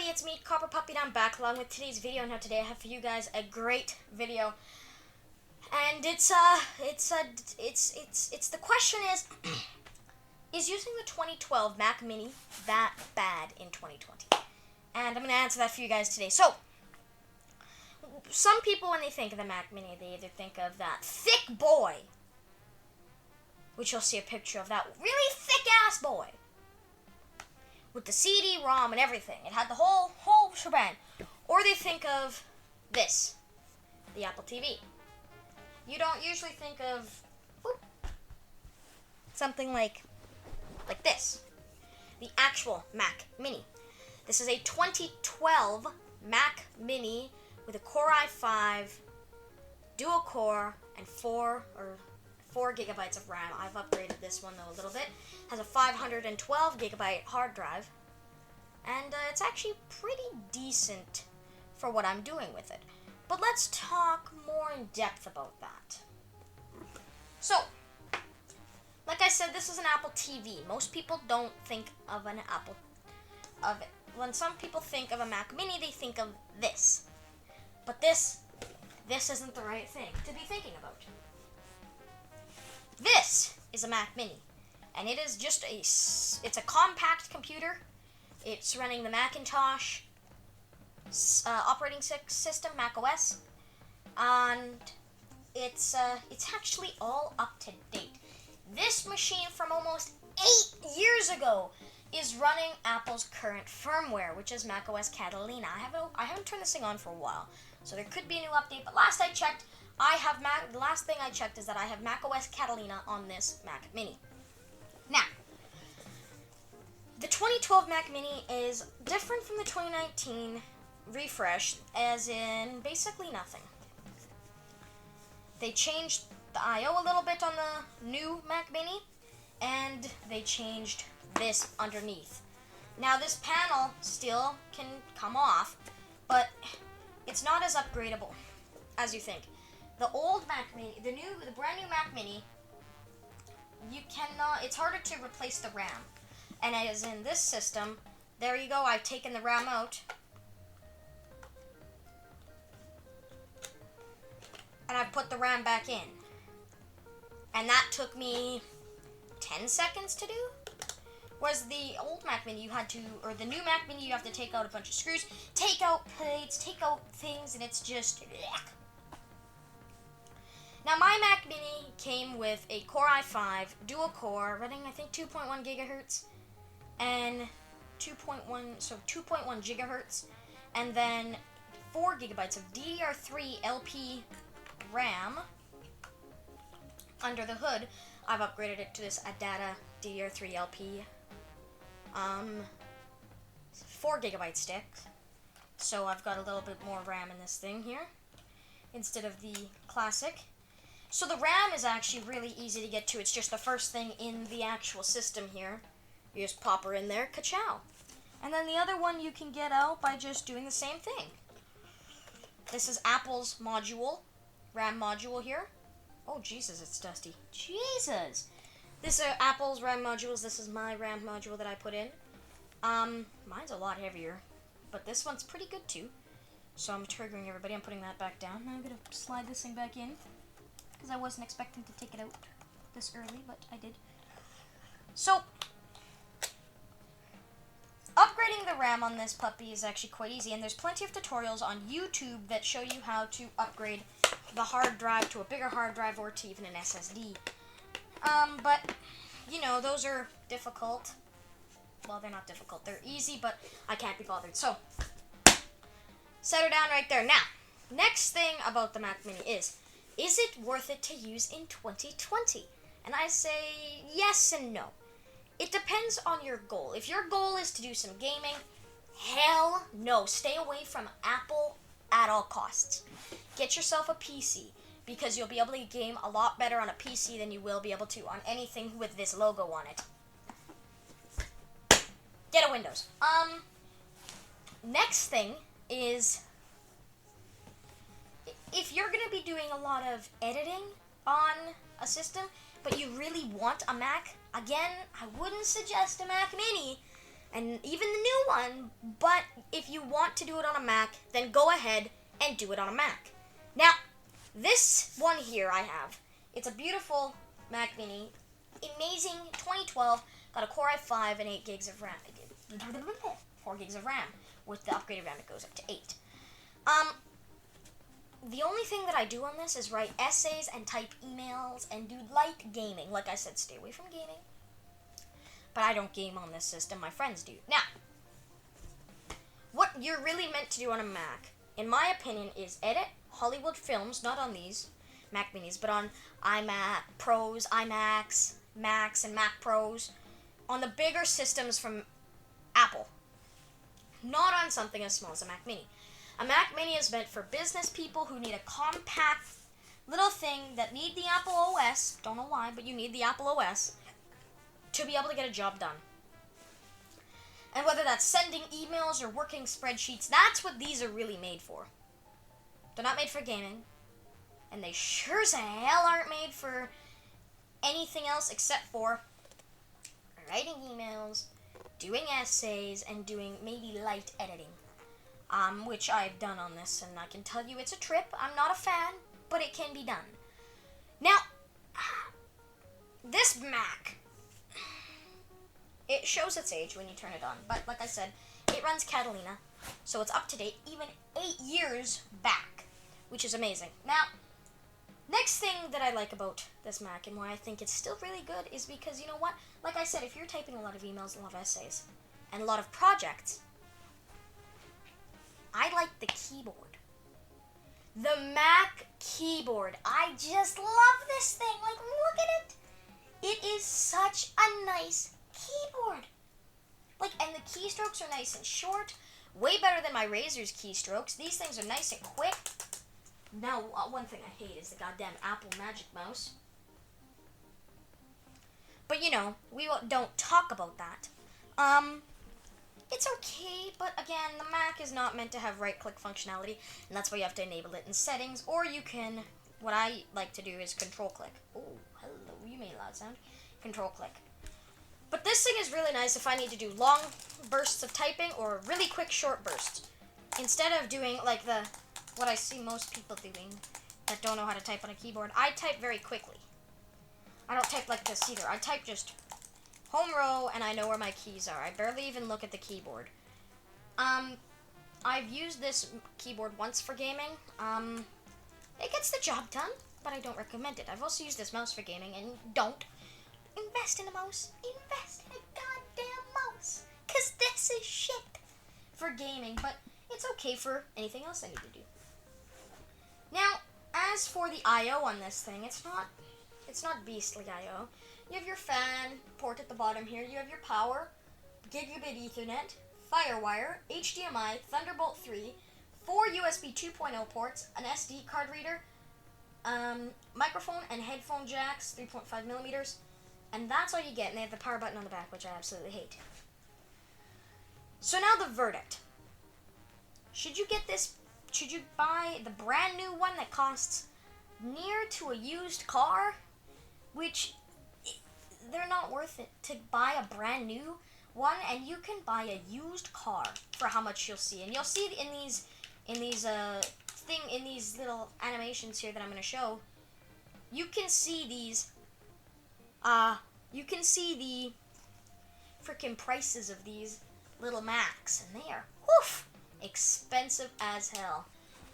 everybody, it's me, Copper Puppy, and I'm back along with today's video. Now today I have for you guys a great video, and it's the question is using the 2012 Mac Mini that bad in 2020? And I'm gonna answer that for you guys today. So, some people when they think of the Mac Mini, they either think of that thick boy, which you'll see a picture of that really thick ass boy, with the CD-ROM and everything. It had the whole shebang. Or they think of this, the Apple TV. You don't usually think of something like this, the actual Mac Mini. This is a 2012 Mac Mini with a Core i5, dual core, and 4 gigabytes of RAM. I've upgraded this one though a little bit. Has a 512 gigabyte hard drive, and it's actually pretty decent for what I'm doing with it. But let's talk more in depth about that. So, like I said, this is an Apple TV. Most people don't think of an Apple of it. When some people think of a Mac Mini, they think of this. But this isn't the right thing to be thinking about. This is a Mac Mini, and it is just it's a compact computer. It's running the Macintosh operating system, Mac OS, and it's actually all up to date. This machine from almost 8 years ago is running Apple's current firmware, which is Mac OS Catalina. I haven't turned this thing on for a while, so there could be a new update. But last I checked, the last thing I checked is that I have Mac OS Catalina on this Mac Mini. Now, the 2012 Mac Mini is different from the 2019 refresh, as in basically nothing. They changed the I/O a little bit on the new Mac Mini, and they changed this underneath. Now, this panel still can come off, but it's not as upgradable as you think. The old Mac Mini, the brand new Mac Mini, it's harder to replace the RAM. And as in this system, there you go, I've taken the RAM out. And I've put the RAM back in. And that took me 10 seconds to do. Whereas the old Mac Mini, or the new Mac Mini, you have to take out a bunch of screws, take out plates, take out things, and it's just... Now, my Mac Mini came with a Core i5, dual core, running I think 2.1 gigahertz, and 2.1 gigahertz, and then 4 gigabytes of DDR3 LP RAM. Under the hood, I've upgraded it to this Adata DDR3 LP 4 gigabyte stick. So I've got a little bit more RAM in this thing here instead of the classic. So the RAM is actually really easy to get to. It's just the first thing in the actual system here. You just pop her in there, ka-chow. And then the other one you can get out by just doing the same thing. This is Apple's module, RAM module here. Oh, Jesus, it's dusty. Jesus! This is Apple's RAM modules. This is my RAM module that I put in. Mine's a lot heavier, but this one's pretty good too. So I'm triggering everybody. I'm putting that back down. Now I'm going to slide this thing back in, because I wasn't expecting to take it out this early, but I did. So, upgrading the RAM on this puppy is actually quite easy, and there's plenty of tutorials on YouTube that show you how to upgrade the hard drive to a bigger hard drive or to even an SSD. But, you know, those are difficult. Well, they're not difficult. They're easy, but I can't be bothered. So, set her down right there. Now, next thing about the Mac Mini is it worth it to use in 2020? And I say yes and no. It depends on your goal. If your goal is to do some gaming, hell no. Stay away from Apple at all costs. Get yourself a PC, because you'll be able to game a lot better on a PC than you will be able to on anything with this logo on it. Get a Windows. Next thing is, if you're going to be doing a lot of editing on a system, but you really want a Mac, again, I wouldn't suggest a Mac Mini, and even the new one, but if you want to do it on a Mac, then go ahead and do it on a Mac. Now, this one here I have, it's a beautiful Mac Mini, amazing, 2012, got a Core i5 and 8 gigs of RAM, 4 gigs of RAM. With the upgraded RAM, it goes up to 8. The only thing that I do on this is write essays and type emails and do light gaming. Like I said, stay away from gaming. But I don't game on this system. My friends do. Now, what you're really meant to do on a Mac, in my opinion, is edit Hollywood films, not on these Mac Minis, but on iMac Pros, iMacs, Macs, and Mac Pros, on the bigger systems from Apple. Not on something as small as a Mac Mini. A Mac Mini is meant for business people who need a compact little thing that need the Apple OS, don't know why, but you need the Apple OS, to be able to get a job done. And whether that's sending emails or working spreadsheets, that's what these are really made for. They're not made for gaming, and they sure as hell aren't made for anything else except for writing emails, doing essays, and doing maybe light editing. Which I've done on this, and I can tell you it's a trip. I'm not a fan, but it can be done. Now, this Mac, it shows its age when you turn it on, but like I said, it runs Catalina, so it's up to date, even 8 years back, which is amazing. Now, next thing that I like about this Mac and why I think it's still really good is because, you know what? Like I said, if you're typing a lot of emails, a lot of essays, and a lot of projects, I like the keyboard. The Mac keyboard. I just love this thing. Like, look at it. It is such a nice keyboard. Like, and the keystrokes are nice and short. Way better than my Razor's keystrokes. These things are nice and quick. Now, one thing I hate is the goddamn Apple Magic Mouse. But, you know, we don't talk about that. It's okay, but again, the Mac is not meant to have right-click functionality, and that's why you have to enable it in settings, or you can, what I like to do is control-click. Oh, hello, you made a loud sound. Control-click. But this thing is really nice if I need to do long bursts of typing or really quick short bursts. Instead of doing, like, what I see most people doing that don't know how to type on a keyboard, I type very quickly. I don't type like this either. I type just home row, and I know where my keys are. I barely even look at the keyboard. I've used this keyboard once for gaming. It gets the job done, but I don't recommend it. I've also used this mouse for gaming, and don't invest in a mouse. Invest in a goddamn mouse, because this is shit for gaming, but it's okay for anything else I need to do. Now, as for the I.O. on this thing, it's not beastly I.O. You have your fan port at the bottom here. You have your power, gigabit Ethernet, FireWire, HDMI, Thunderbolt 3, 4 USB 2.0 ports, an SD card reader, microphone and headphone jacks, 3.5 millimeters, and that's all you get. And they have the power button on the back, which I absolutely hate. So now the verdict. Should you get this? Should you buy the brand new one that costs near to a used car? Which they're not worth it to buy a brand new one, and you can buy a used car for how much you'll see. And you'll see it in these little animations here that I'm going to show. You can see these. You can see the freaking prices of these little Macs, and they are expensive as hell.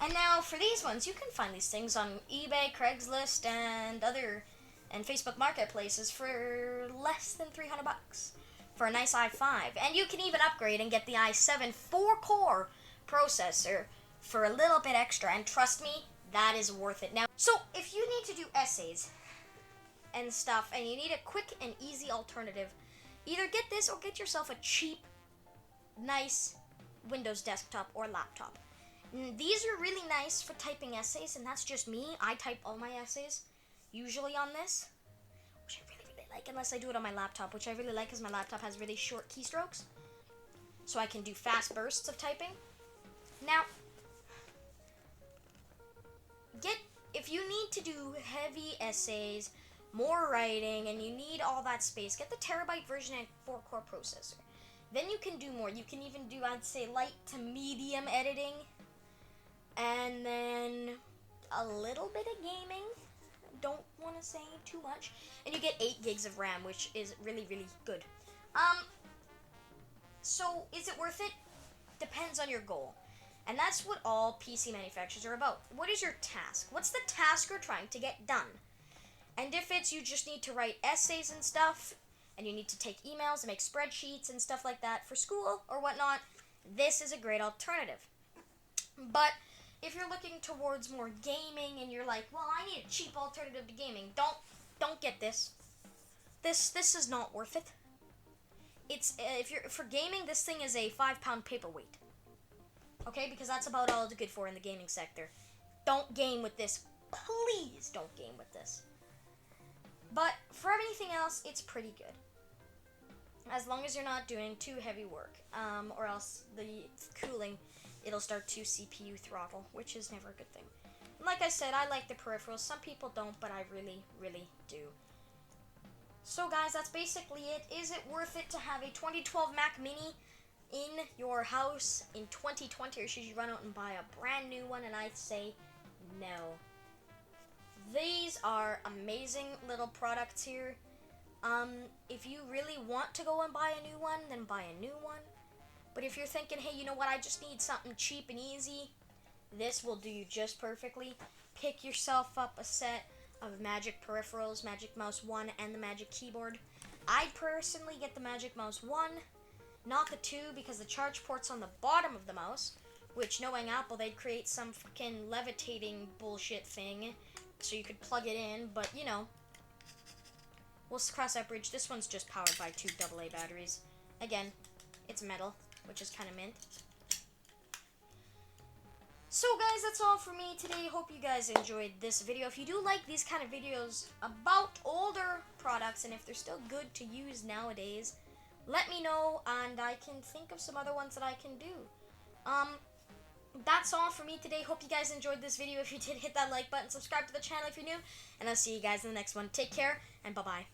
And now for these ones, you can find these things on eBay, Craigslist, and Facebook marketplaces for less than $300 for a nice i5. And you can even upgrade and get the i7 4-core processor for a little bit extra. And trust me, that is worth it. Now, so if you need to do essays and stuff, and you need a quick and easy alternative, either get this or get yourself a cheap, nice Windows desktop or laptop. These are really nice for typing essays, and that's just me. I type all my essays usually on this, which I really like, unless I do it on my laptop, which I really like because my laptop has really short keystrokes, so I can do fast bursts of typing. Now, if you need to do heavy essays, more writing, and you need all that space, get the terabyte version and 4-core processor. Then you can do more. You can even do, I'd say, light to medium editing. And then a little bit of gaming. Don't want to say too much. And you get 8 gigs of RAM, which is really, really good. So is it worth it? Depends on your goal. And that's what all PC manufacturers are about. What is your task? What's the task you're trying to get done? And if it's you just need to write essays and stuff, and you need to take emails and make spreadsheets and stuff like that for school or whatnot, this is a great alternative. But if you're looking towards more gaming and you're like, well, I need a cheap alternative to gaming, don't get this. This is not worth it. It's if you're for gaming, this thing is a 5-pound paperweight. Okay, because that's about all it's good for in the gaming sector. Don't game with this. Please don't game with this. But for everything else, it's pretty good. As long as you're not doing too heavy work, or else the cooling, it'll start to CPU throttle, which is never a good thing. Like I said, I like the peripherals. Some people don't, but I really, really do. So guys, that's basically it. Is it worth it to have a 2012 Mac Mini in your house in 2020, or should you run out and buy a brand new one? And I'd say no. These are amazing little products here. If you really want to go and buy a new one, then buy a new one. But if you're thinking, hey, you know what, I just need something cheap and easy, this will do you just perfectly. Pick yourself up a set of Magic peripherals, Magic Mouse 1 and the Magic Keyboard. I personally get the Magic Mouse 1, not the 2, because the charge port's on the bottom of the mouse, which, knowing Apple, they'd create some fucking levitating bullshit thing so you could plug it in, but, you know, we'll cross that bridge. This one's just powered by 2 AA batteries. Again, it's metal, which is kind of mint. So guys, that's all for me today. Hope you guys enjoyed this video. If you do like these kind of videos about older products, and if they're still good to use nowadays, let me know, and I can think of some other ones that I can do. That's all for me today. Hope you guys enjoyed this video. If you did, hit that like button, subscribe to the channel if you're new, and I'll see you guys in the next one. Take care, and bye-bye.